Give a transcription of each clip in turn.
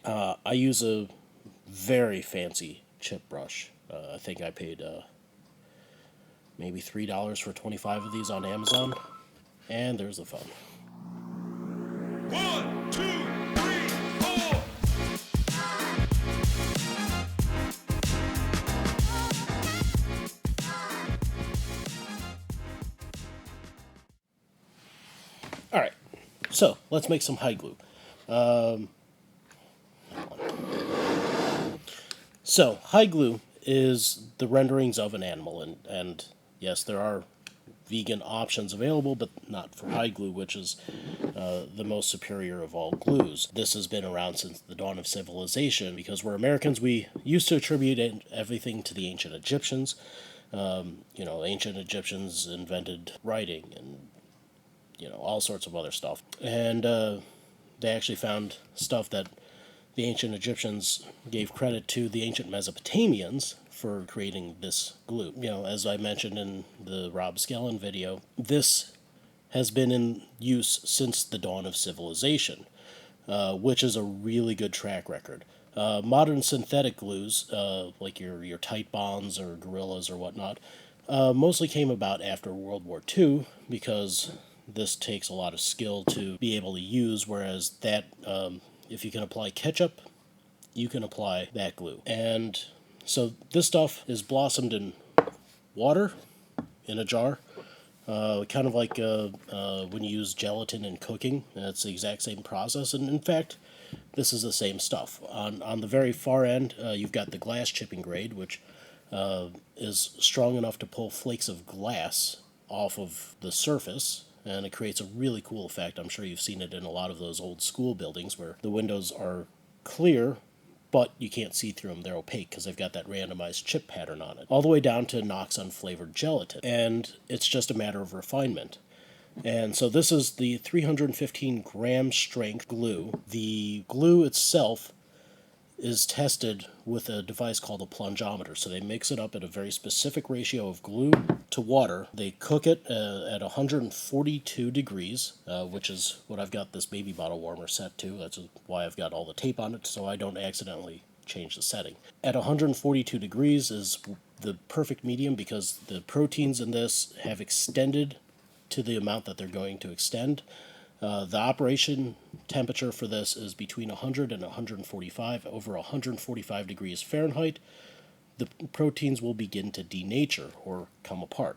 I use a very fancy chip brush. I think I paid maybe $3 for 25 of these on Amazon. And there's the phone. 1, 2, 3, 4. Alright, so let's make some hide glue. So, hide glue is the renderings of an animal, and yes, there are vegan options available, but not for hide glue, which is the most superior of all glues. This has been around since the dawn of civilization, because we're Americans, we used to attribute everything to the ancient Egyptians. Ancient Egyptians invented writing and, all sorts of other stuff. And they actually found stuff that the ancient Egyptians gave credit to the ancient Mesopotamians for creating this glue. As I mentioned in the Rob Skellen video, this has been in use since the dawn of civilization, which is a really good track record. Modern synthetic glues, like your Titebonds or Gorillas or whatnot, mostly came about after World War II, because this takes a lot of skill to be able to use, whereas that, if you can apply ketchup, you can apply that glue. And so this stuff is blossomed in water in a jar, kind of like when you use gelatin in cooking. It's the exact same process, and in fact, this is the same stuff. On the very far end, you've got the glass chipping grade, which is strong enough to pull flakes of glass off of the surface, and it creates a really cool effect. I'm sure you've seen it in a lot of those old school buildings where the windows are clear, but you can't see through them. They're opaque because they've got that randomized chip pattern on it. All the way down to Knox unflavored gelatin. And it's just a matter of refinement. And so this is the 315 gram strength glue. The glue itself is tested with a device called a plungometer. So they mix it up at a very specific ratio of glue to water. They cook it at 142 degrees, which is what I've got this baby bottle warmer set to. That's why I've got all the tape on it, so I don't accidentally change the setting. At 142 degrees is the perfect medium, because the proteins in this have extended to the amount that they're going to extend. The operation temperature for this is between 100 and 145. Over 145 degrees Fahrenheit, the proteins will begin to denature or come apart.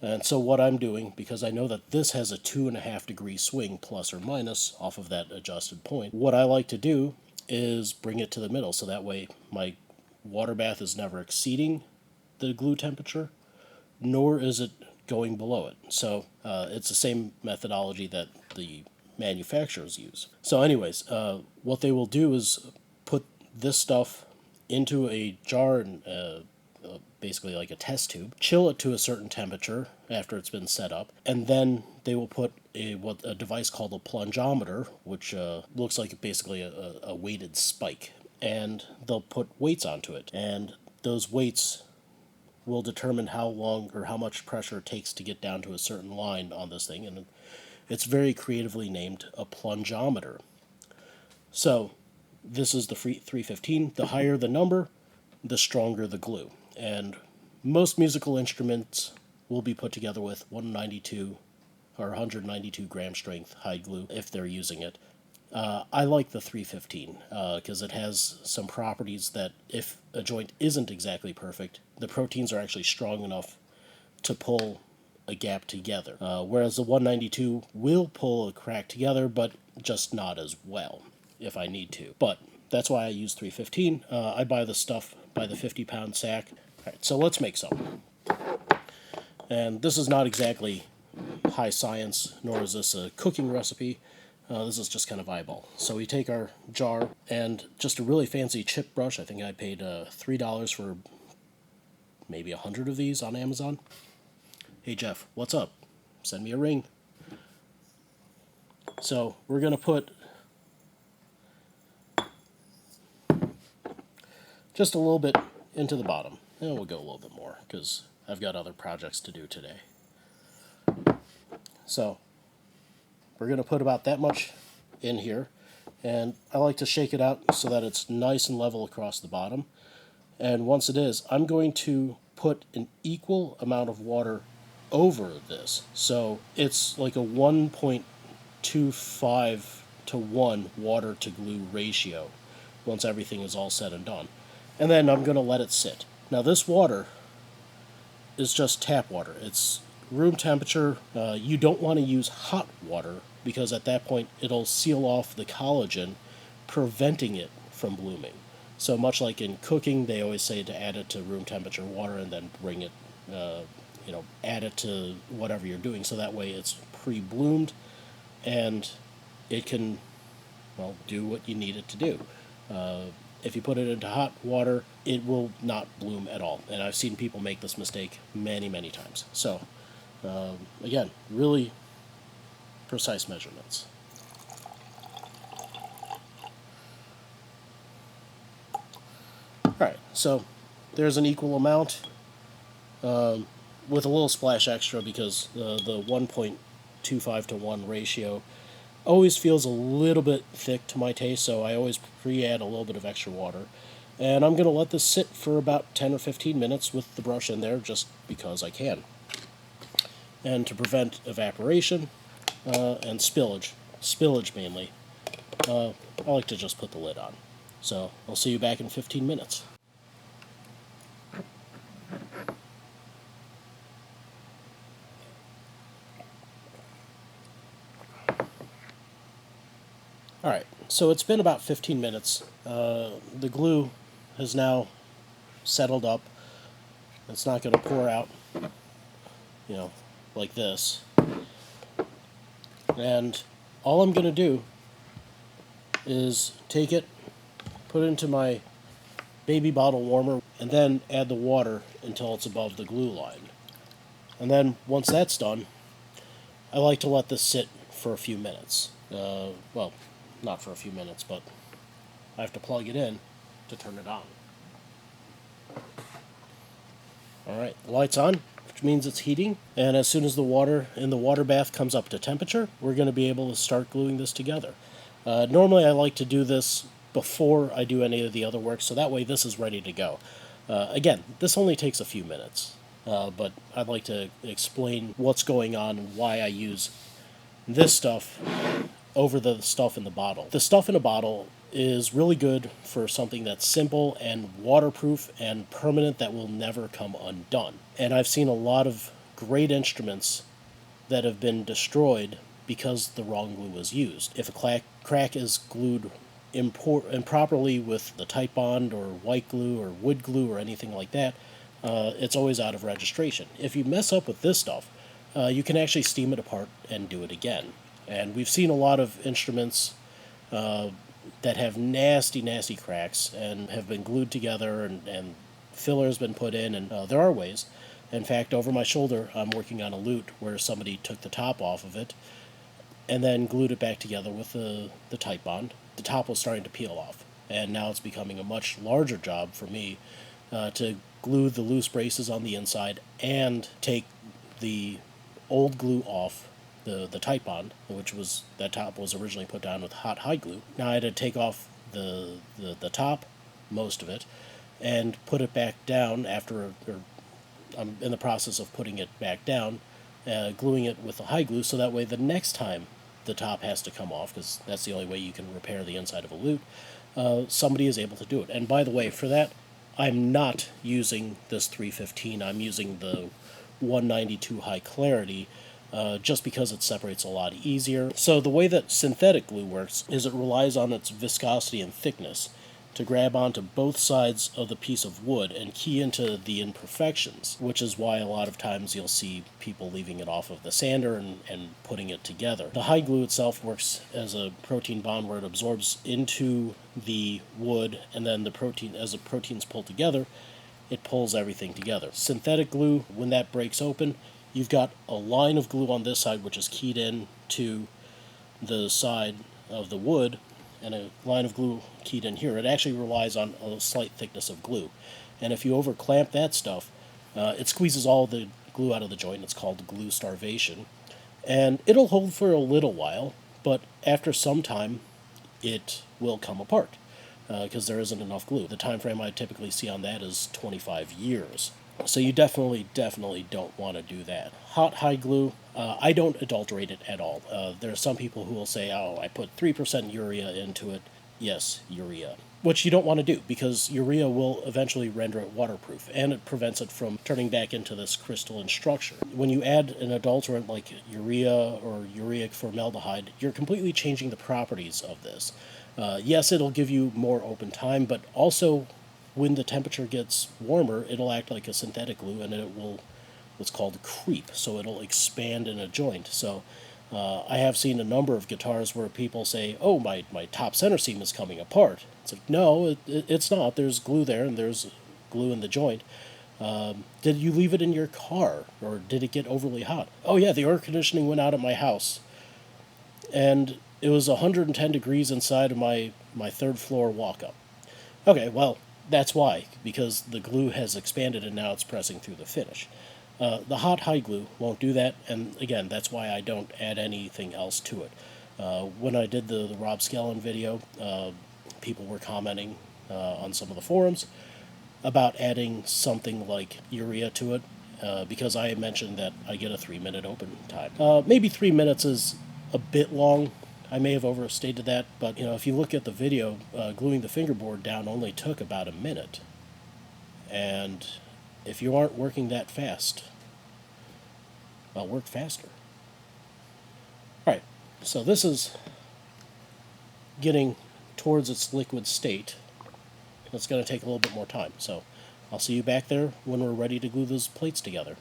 And so what I'm doing, because I know that this has a 2.5 degree swing plus or minus off of that adjusted point, what I like to do is bring it to the middle, so that way my water bath is never exceeding the glue temperature, nor is it going below it. So it's the same methodology that the manufacturers use. So anyways, what they will do is put this stuff into a jar, and basically like a test tube, chill it to a certain temperature after it's been set up, and then they will put a device called a plungometer, which looks like basically a weighted spike, and they'll put weights onto it, and those weights will determine how long or how much pressure it takes to get down to a certain line on this thing, and it's very creatively named a plungometer. So this is the 315. The higher the number, the stronger the glue. And most musical instruments will be put together with 192 or 192 gram strength hide glue if they're using it. I like the 315 because it has some properties that if a joint isn't exactly perfect, the proteins are actually strong enough to pull a gap together. Whereas the 192 will pull a crack together, but just not as well if I need to. But that's why I use 315. I buy the stuff by the 50-pound sack. All right, so let's make some. And this is not exactly high science, nor is this a cooking recipe. This is just kind of eyeball. So we take our jar and just a really fancy chip brush. I think I paid $3 for maybe 100 of these on Amazon. Hey Jeff, what's up? Send me a ring. So we're going to put just a little bit into the bottom. And we'll go a little bit more because I've got other projects to do today. So we're going to put about that much in here, And I like to shake it out so that it's nice and level across the bottom. And once it is, I'm going to put an equal amount of water over this. So it's like a 1.25 to 1 water to glue ratio once everything is all said and done. And then I'm going to let it sit. Now this water is just tap water. It's room temperature. You don't want to use hot water because at that point it'll seal off the collagen, preventing it from blooming. So much like in cooking, they always say to add it to room temperature water and then bring it, add it to whatever you're doing. So that way it's pre-bloomed and it can, well, do what you need it to do. If you put it into hot water, it will not bloom at all. And I've seen people make this mistake many, many times. So, again, really precise measurements. Alright, so there's an equal amount with a little splash extra because the 1.25 to 1 ratio always feels a little bit thick to my taste, so I always pre-add a little bit of extra water. And I'm going to let this sit for about 10 or 15 minutes with the brush in there just because I can. And to prevent evaporation and spillage mainly, I like to just put the lid on. So I'll see you back in 15 minutes. Alright, so it's been about 15 minutes. The glue has now settled up. It's not going to pour out, like this. And all I'm going to do is take it, put it into my baby bottle warmer, and then add the water until it's above the glue line. And then once that's done, I like to let this sit for a few minutes. Well, not for a few minutes, but I have to plug it in to turn it on. Alright, the light's on, which means it's heating, and as soon as the water in the water bath comes up to temperature, we're going to be able to start gluing this together. Normally I like to do this before I do any of the other work, so that way this is ready to go. Again, this only takes a few minutes, but I'd like to explain what's going on and why I use this stuff over the stuff in the bottle. The stuff in a bottle is really good for something that's simple and waterproof and permanent that will never come undone. And I've seen a lot of great instruments that have been destroyed because the wrong glue was used. If a crack is glued improperly with the Titebond or white glue or wood glue or anything like that, it's always out of registration. If you mess up with this stuff, you can actually steam it apart and do it again. And we've seen a lot of instruments that have nasty, nasty cracks and have been glued together and filler has been put in, and there are ways. In fact, over my shoulder, I'm working on a lute where somebody took the top off of it and then glued it back together with the Titebond. The top was starting to peel off, and now it's becoming a much larger job for me to glue the loose braces on the inside and take the old glue off the Titebond, that top was originally put down with hot hide glue. Now I had to take off the top, most of it, and put it back down after, or I'm in the process of putting it back down, gluing it with the hide glue, so that way the next time the top has to come off, because that's the only way you can repair the inside of a lute, somebody is able to do it. And by the way, for that, I'm not using this 315, I'm using the 192 high clarity, just because it separates a lot easier. So the way that synthetic glue works is it relies on its viscosity and thickness to grab onto both sides of the piece of wood and key into the imperfections, which is why a lot of times you'll see people leaving it off of the sander and putting it together. The hide glue itself works as a protein bond where it absorbs into the wood, and then as the proteins pull together, it pulls everything together. Synthetic glue, when that breaks open, you've got a line of glue on this side which is keyed in to the side of the wood, and a line of glue keyed in here. It actually relies on a slight thickness of glue. And if you over clamp that stuff, it squeezes all the glue out of the joint. It's called glue starvation. And it'll hold for a little while, but after some time, it will come apart because there isn't enough glue. The time frame I typically see on that is 25 years. So you definitely don't want to do that. Hot hide glue, I don't adulterate it at all. There are some people who will say, oh, I put 3% urea into it. Yes, urea. Which you don't want to do, because urea will eventually render it waterproof, and it prevents it from turning back into this crystalline structure. When you add an adulterant like urea or ureic formaldehyde, you're completely changing the properties of this. Yes, it'll give you more open time, but also when the temperature gets warmer, it'll act like a synthetic glue, and it will what's called creep, so it'll expand in a joint. So I have seen a number of guitars where people say, oh, my top center seam is coming apart. It's like, no, it's not. There's glue there, and there's glue in the joint. Did you leave it in your car, or did it get overly hot? Oh, yeah, the air conditioning went out at my house, and it was 110 degrees inside of my third floor walk-up. Okay, well, that's why, because the glue has expanded and now it's pressing through the finish. The hot hide glue won't do that, and again, that's why I don't add anything else to it. When I did the Rob Skellen video, people were commenting on some of the forums about adding something like urea to it, because I mentioned that I get a 3-minute open time. Maybe 3 minutes is a bit long. I may have overstated that, but if you look at the video, gluing the fingerboard down only took about a minute. And if you aren't working that fast, well, work faster. Alright, so this is getting towards its liquid state. It's going to take a little bit more time, so I'll see you back there when we're ready to glue those plates together.